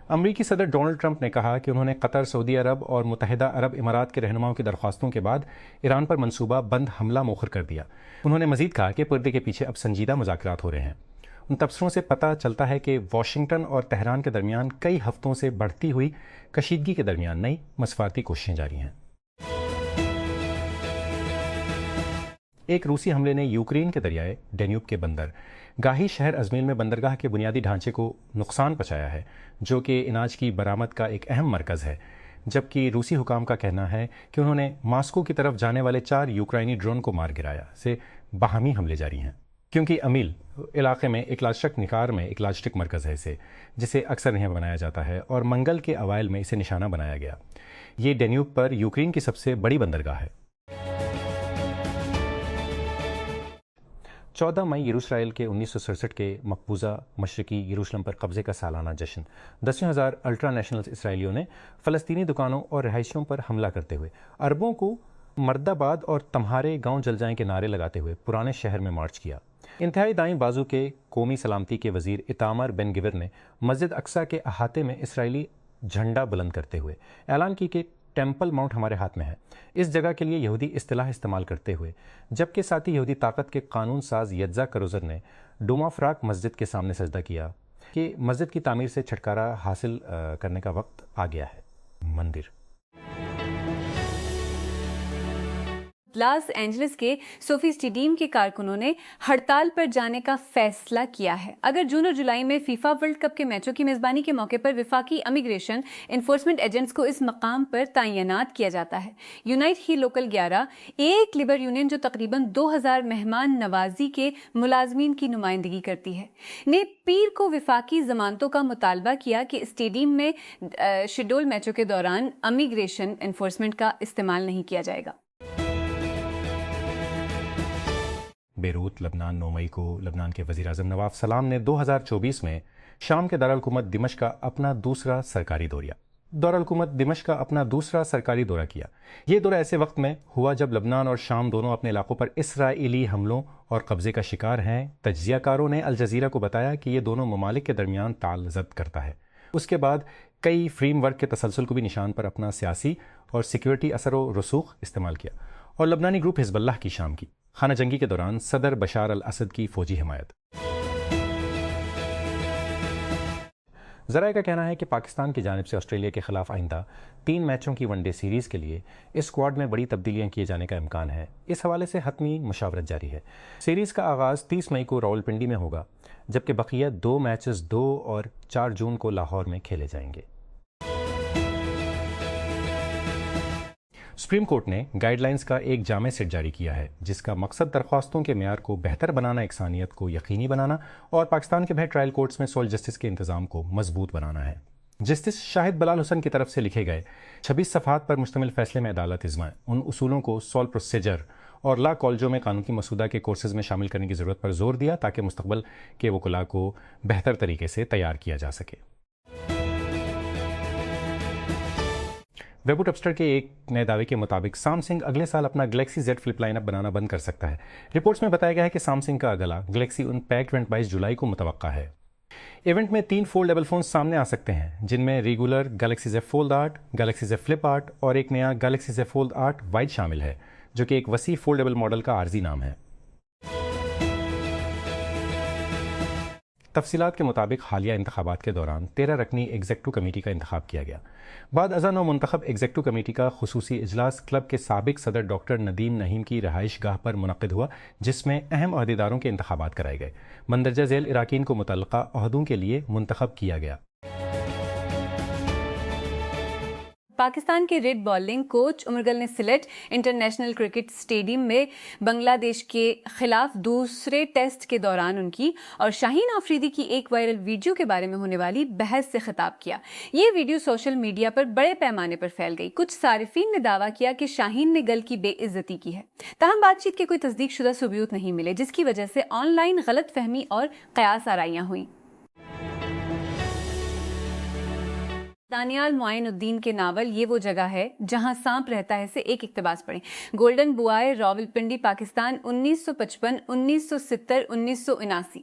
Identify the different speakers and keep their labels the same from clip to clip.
Speaker 1: امریکی صدر Donald Trump نے کہا کہ انہوں نے قطر، سعودی عرب اور متحدہ عرب امارات کے رہنماؤں کی درخواستوں کے بعد ایران پر منصوبہ بند حملہ مؤخر کر دیا۔ انہوں نے مزید کہا کہ پردے کے پیچھے اب سنجیدہ مذاکرات ہو رہے ہیں۔ ان تبصروں سے پتہ چلتا ہے کہ واشنگٹن اور تہران کے درمیان کئی ہفتوں سے بڑھتی ہوئی کشیدگی کے درمیان نئی مسافرتی کوششیں جاری ہیں۔ ایک روسی حملے نے یوکرین کے دریائے ڈینیوب کے بندر گاہی شہر ازمیل میں بندرگاہ کے بنیادی ڈھانچے کو نقصان پہنچایا ہے، جو کہ اناج کی برآمد کا ایک اہم مرکز ہے، جبکہ روسی حکام کا کہنا ہے کہ انہوں نے ماسکو کی طرف جانے والے 4 یوکرائنی ڈرون کو مار گرایا۔ سے باہمی حملے جاری ہیں، کیونکہ امیل علاقے میں ایک لاجسٹک نکار میں ایک لاجسٹک مرکز ہے جسے اکثر نہیں بنایا جاتا ہے، اور منگل کے اوائل میں اسے نشانہ بنایا گیا۔ یہ ڈینیوب پر یوکرین کی سب سے بڑی بندرگاہ ہے۔ 14 مئی یروشلم کے 1967 کے مقبوضہ مشرقی یروشلم پر قبضے کا سالانہ جشن۔ 10,000 الٹرا نیشنل اسرائیلیوں نے فلسطینی دکانوں اور رہائشیوں پر حملہ کرتے ہوئے عربوں کو مرد آباد اور تمہارے گاؤں جل جائیں کے نعرے لگاتے ہوئے پرانے شہر میں مارچ کیا۔ انتہائی دائیں بازو کے قومی سلامتی کے وزیر ایتامر بن گویر نے مسجد اقصیٰ کے احاطے میں اسرائیلی جھنڈا بلند کرتے ہوئے اعلان کی کہ ٹیمپل ماؤنٹ ہمارے ہاتھ میں ہے، اس جگہ کے لیے یہودی اصطلاح استعمال کرتے ہوئے، جبکہ ساتھی یہودی طاقت کے قانون ساز یتزا کروزر نے ڈوما فراق مسجد کے سامنے سجدہ کیا کہ مسجد کی تعمیر سے چھٹکارا حاصل کرنے کا وقت آ گیا ہے۔ مندر
Speaker 2: لاس اینجلس کے صوفی اسٹیڈیم کے کارکنوں نے ہڑتال پر جانے کا فیصلہ کیا ہے۔ اگر جون اور جولائی میں فیفا ورلڈ کپ کے میچوں کی میزبانی کے موقع پر وفاقی امیگریشن انفورسمنٹ ایجنٹس کو اس مقام پر تعینات کیا جاتا ہے۔ یونائٹ ہی لوکل 11 ایک لیبر یونین جو تقریباً 2000 مہمان نوازی کے ملازمین کی نمائندگی کرتی ہے، نے پیر کو وفاقی ضمانتوں کا مطالبہ کیا کہ اسٹیڈیم میں شیڈول میچوں کے دوران امیگریشن انفورسمنٹ کا استعمال نہیں کیا جائے گا۔
Speaker 1: بیروت، لبنان۔ 9 مئی کو لبنان کے وزیر اعظم نواف سلام نے 2024 میں شام کے دارالحکومت دمشق کا اپنا دوسرا سرکاری دورہ کیا۔ یہ دورہ ایسے وقت میں ہوا جب لبنان اور شام دونوں اپنے علاقوں پر اسرائیلی حملوں اور قبضے کا شکار ہیں۔ تجزیہ کاروں نے الجزیرہ کو بتایا کہ یہ دونوں ممالک کے درمیان تال زد کرتا ہے۔ اس کے بعد کئی فریم ورک کے تسلسل کو بھی نشان پر اپنا سیاسی اور سیکیورٹی اثر و رسوخ استعمال کیا، اور لبنانی گروپ حزب اللہ کی شام کی خانہ جنگی کے دوران صدر بشار الاسد کی فوجی حمایت۔ ذرائع کا کہنا ہے کہ پاکستان کی جانب سے آسٹریلیا کے خلاف آئندہ 3 میچوں کی ون ڈے سیریز کے لیے اسکواڈ میں بڑی تبدیلیاں کیے جانے کا امکان ہے۔ اس حوالے سے حتمی مشاورت جاری ہے۔ سیریز کا آغاز 30 مئی کو راولپنڈی میں ہوگا، جبکہ بقیہ 2 میچز 2 اور 4 جون کو لاہور میں کھیلے جائیں گے۔ سپریم کورٹ نے گائیڈ لائنز کا ایک جامع سیٹ جاری کیا ہے، جس کا مقصد درخواستوں کے معیار کو بہتر بنانا، یکسانیت کو یقینی بنانا اور پاکستان کے بہت ٹرائل کورٹس میں سول جسٹس کے انتظام کو مضبوط بنانا ہے۔ جسٹس شاہد بلال حسن کی طرف سے لکھے گئے 26 صفحات پر مشتمل فیصلے میں عدالت ازمائے ان اصولوں کو سول پروسیجر اور لا کالجوں میں قانون کی مسودہ کے کورسز میں شامل کرنے کی ضرورت پر زور دیا، تاکہ مستقبل کے وکلاء کو بہتر طریقے سے تیار کیا جا سکے۔ ویبو ٹپسٹر کے ایک نئے دعوے کے مطابق سامسنگ اگلے سال اپنا Galaxy Z Flip line up بنانا بند کر سکتا ہے۔ رپورٹس میں بتایا گیا ہے کہ سامسنگ کا اگلا گلیکسی انپیکٹ ایونٹ 22 جولائی کو متوقع ہے۔ ایونٹ میں 3 فولڈیبل فونز سامنے آ سکتے ہیں، جن میں ریگولر گلیکسی زیب فولڈ 8، گلیکسی زیب فلپ 8 اور ایک نیا گلیکسی زیب فولڈ 8 وائڈ شامل ہے، جو کہ ایک وسیع فولڈیبل ماڈل کا عارضی نام ہے۔ تفصیلات کے مطابق حالیہ انتخابات کے دوران 13 رکنی ایگزیکٹو کمیٹی کا انتخاب کیا گیا۔ بعد ازاں نو منتخب ایگزیکٹو کمیٹی کا خصوصی اجلاس کلب کے سابق صدر ڈاکٹر ندیم نعیم کی رہائش گاہ پر منعقد ہوا، جس میں اہم عہدیداروں کے انتخابات کرائے گئے۔ مندرجہ ذیل اراکین کو متعلقہ عہدوں کے لیے منتخب کیا گیا۔
Speaker 2: پاکستان کے ریڈ بالنگ کوچ عمرگل نے سلیٹ انٹرنیشنل کرکٹ اسٹیڈیم میں بنگلہ دیش کے خلاف دوسرے ٹیسٹ کے دوران ان کی اور شاہین آفریدی کی ایک وائرل ویڈیو کے بارے میں ہونے والی بحث سے خطاب کیا۔ یہ ویڈیو سوشل میڈیا پر بڑے پیمانے پر پھیل گئی۔ کچھ صارفین نے دعویٰ کیا کہ شاہین نے گل کی بے عزتی کی ہے، تاہم بات چیت کے کوئی تصدیق شدہ ثبوت نہیں ملے، جس کی وجہ سے آن لائن غلط فہمی اور قیاس آرائیاں ہوئیں۔ دانیال معین الدین کے ناول یہ وہ جگہ ہے جہاں سانپ رہتا ہے سے ایک اقتباس پڑھیں۔ Golden boy, Rawalpindi, Pakistan, 1955، 1970، 1979۔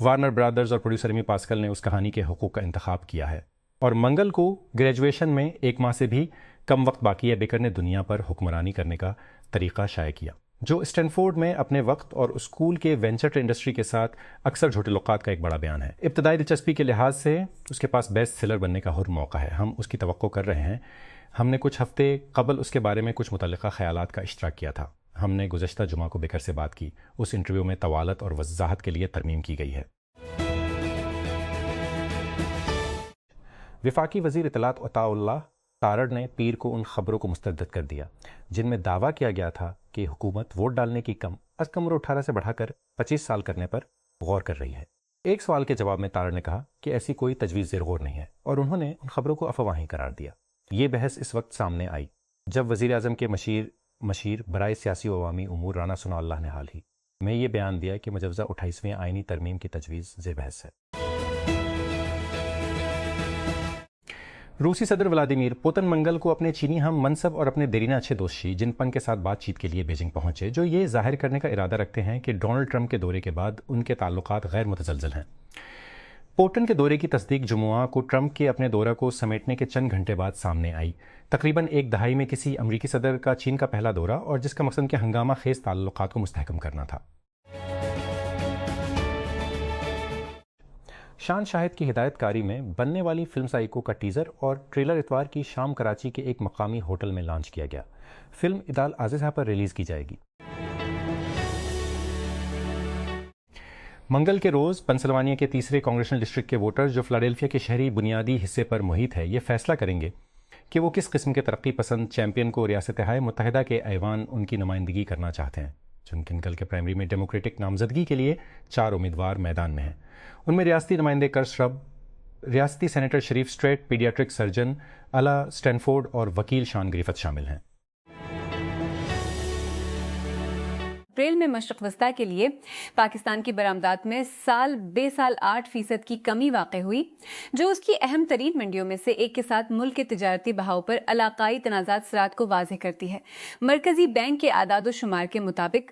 Speaker 1: Warner brothers اور پروڈیوسر ایمی پاسکل نے اس کہانی کے حقوق کا انتخاب کیا ہے، اور منگل کو گریجویشن میں 1 ماہ سے بھی کم وقت باقی ہے بیکر نے دنیا پر حکمرانی کرنے کا طریقہ شائع کیا، جو اسٹینفورڈ میں اپنے وقت اور اسکول کے وینچر انڈسٹری کے ساتھ اکثر جھوٹے لقات کا ایک بڑا بیان ہے۔ ابتدائی دلچسپی کے لحاظ سے اس کے پاس بیسٹ سیلر بننے کا ہر موقع ہے، ہم اس کی توقع کر رہے ہیں۔ ہم نے کچھ ہفتے قبل اس کے بارے میں کچھ متعلقہ خیالات کا اشتراک کیا تھا۔ ہم نے گزشتہ جمعہ کو بیکر سے بات کی، اس انٹرویو میں طوالت اور وضاحت کے لیے ترمیم کی گئی ہے۔ وفاقی وزیر اطلاعات عطاء اللہ تارڑ نے پیر کو ان خبروں کو مسترد کر دیا جن میں دعویٰ کیا گیا تھا کہ حکومت ووٹ ڈالنے کی کم از کم عمر 18 سے بڑھا کر 25 سال کرنے پر غور کر رہی ہے۔ ایک سوال کے جواب میں تارڑ نے کہا کہ ایسی کوئی تجویز زیر غور نہیں ہے، اور انہوں نے ان خبروں کو افواہیں قرار دیا۔ یہ بحث اس وقت سامنے آئی جب وزیر اعظم کے مشیر برائے سیاسی و عوامی امور رانا ثناء اللہ نے حال ہی میں یہ بیان دیا کہ مجوزہ 28ویں آئینی ترمیم کی تجویز زیر بحث ہے۔ روسی صدر ولادیمیر پوتن منگل کو اپنے چینی ہم منصب اور اپنے دیرینہ اچھے دوست شی جن پنگ کے ساتھ بات چیت کے لیے بیجنگ پہنچے، جو یہ ظاہر کرنے کا ارادہ رکھتے ہیں کہ ڈونلڈ ٹرمپ کے دورے کے بعد ان کے تعلقات غیر متزلزل ہیں۔ پوٹن کے دورے کی تصدیق جمعہ کو ٹرمپ کے اپنے دورہ کو سمیٹنے کے چند گھنٹے بعد سامنے آئی۔ تقریباً ایک دہائی میں کسی امریکی صدر کا چین کا پہلا دورہ، اور جس کا مقصد کے ہنگامہ خیز تعلقات کو مستحکم کرنا تھا۔ شان شاہد کی ہدایت کاری میں بننے والی فلم سائیکو کا ٹیزر اور ٹریلر اتوار کی شام کراچی کے ایک مقامی ہوٹل میں لانچ کیا گیا۔ فلم عید الاضحیٰ پر ریلیز کی جائے گی۔ منگل کے روز پنسلوانیا کے تیسرے کانگریشنل ڈسٹرکٹ کے ووٹرز جو فلاڈیلفیا کے شہری بنیادی حصے پر محیط ہے، یہ فیصلہ کریں گے کہ وہ کس قسم کے ترقی پسند چیمپئن کو ریاستہائے متحدہ کے ایوان ان کی نمائندگی کرنا چاہتے ہیں۔ چونکہ کل کے پرائمری میں ڈیموکریٹک نامزدگی کے لیے 4 امیدوار میدان میں ہیں۔ ان میں ریاستی نمائندے کرس رب، ریاستی سینیٹر شریف اسٹریٹ، پیڈیاٹرک سرجن الا اسٹینفورڈ اور وکیل شان گریفت شامل ہیں۔
Speaker 2: اپریل میں مشرق وسطیٰ کے لیے پاکستان کی برآمدات میں سال بے سال 8% کی کمی واقع ہوئی، جو اس کی اہم ترین منڈیوں میں سے ایک کے ساتھ ملک کے تجارتی بہاؤ پر علاقائی تنازعات صراعات کو واضح کرتی ہے۔ مرکزی بینک کے اعداد و شمار کے مطابق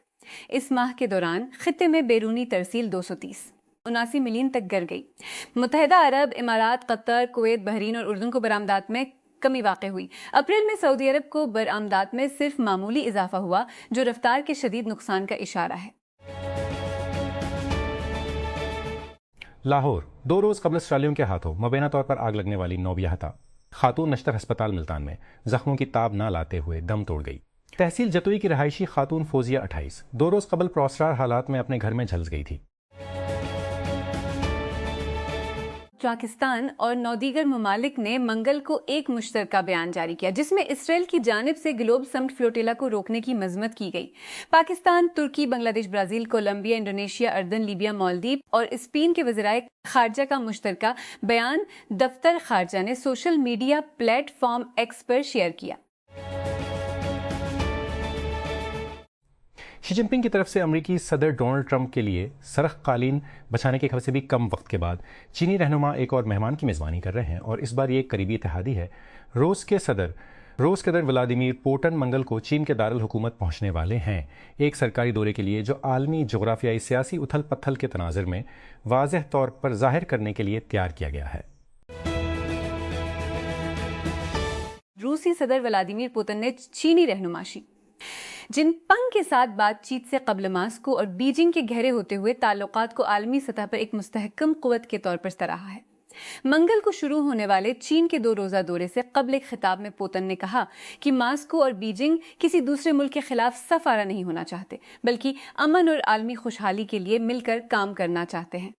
Speaker 2: اس ماہ کے دوران خطے میں بیرونی ترسیل 279 ملین تک گر گئی۔ متحدہ عرب امارات، قطر، کویت، بحرین اور اردن کو برآمدات میں کمی واقع ہوئی۔ اپریل میں سعودی عرب کو برآمدات میں صرف معمولی اضافہ ہوا، جو رفتار کے شدید نقصان کا اشارہ ہے۔
Speaker 1: لاہور 2 روز قبل اسٹرالیوں کے ہاتھوں مبینہ طور پر آگ لگنے والی نوبیاہتا خاتون نشتر ہسپتال ملتان میں زخموں کی تاب نہ لاتے ہوئے دم توڑ گئی۔ تحصیل جتوئی کی رہائشی خاتون فوزیہ 28 2 روز قبل پراسرار حالات میں اپنے گھر میں جھلس گئی تھی۔
Speaker 2: پاکستان اور 9 دیگر ممالک نے منگل کو ایک مشترکہ بیان جاری کیا، جس میں اسرائیل کی جانب سے گلوب سمٹ فلوٹیلا کو روکنے کی مذمت کی گئی۔ پاکستان، ترکی، بنگلہ دیش، برازیل، کولمبیا، انڈونیشیا، اردن، لیبیا، مالدیپ اور اسپین کے وزرائے خارجہ کا مشترکہ بیان دفتر خارجہ نے social media platform X پر شیئر کیا۔
Speaker 1: شی جن پنگ کی طرف سے امریکی صدر ڈونلڈ ٹرمپ کے لیے سرخ قالین بچھانے کی خبر سے بھی کم وقت کے بعد چینی رہنما ایک اور مہمان کی میزبانی کر رہے ہیں، اور اس بار یہ ایک قریبی اتحادی ہے۔ روس کے صدر ولادیمیر پوٹن منگل کو چین کے دارالحکومت پہنچنے والے ہیں، ایک سرکاری دورے کے لیے جو عالمی جغرافیائی سیاسی اتھل پتھل کے تناظر میں واضح طور پر ظاہر کرنے کے لیے تیار کیا گیا ہے۔
Speaker 2: روسی صدر ولادیمیر پوتن نے چینی رہنما شی جن پنگ کے ساتھ بات چیت سے قبل ماسکو اور بیجنگ کے گہرے ہوتے ہوئے تعلقات کو عالمی سطح پر ایک مستحکم قوت کے طور پر سراہا ہے۔ منگل کو شروع ہونے والے چین کے 2 روزہ دورے سے قبل ایک خطاب میں پوتن نے کہا کہ ماسکو اور بیجنگ کسی دوسرے ملک کے خلاف صف آرا نہیں ہونا چاہتے، بلکہ امن اور عالمی خوشحالی کے لیے مل کر کام کرنا چاہتے ہیں۔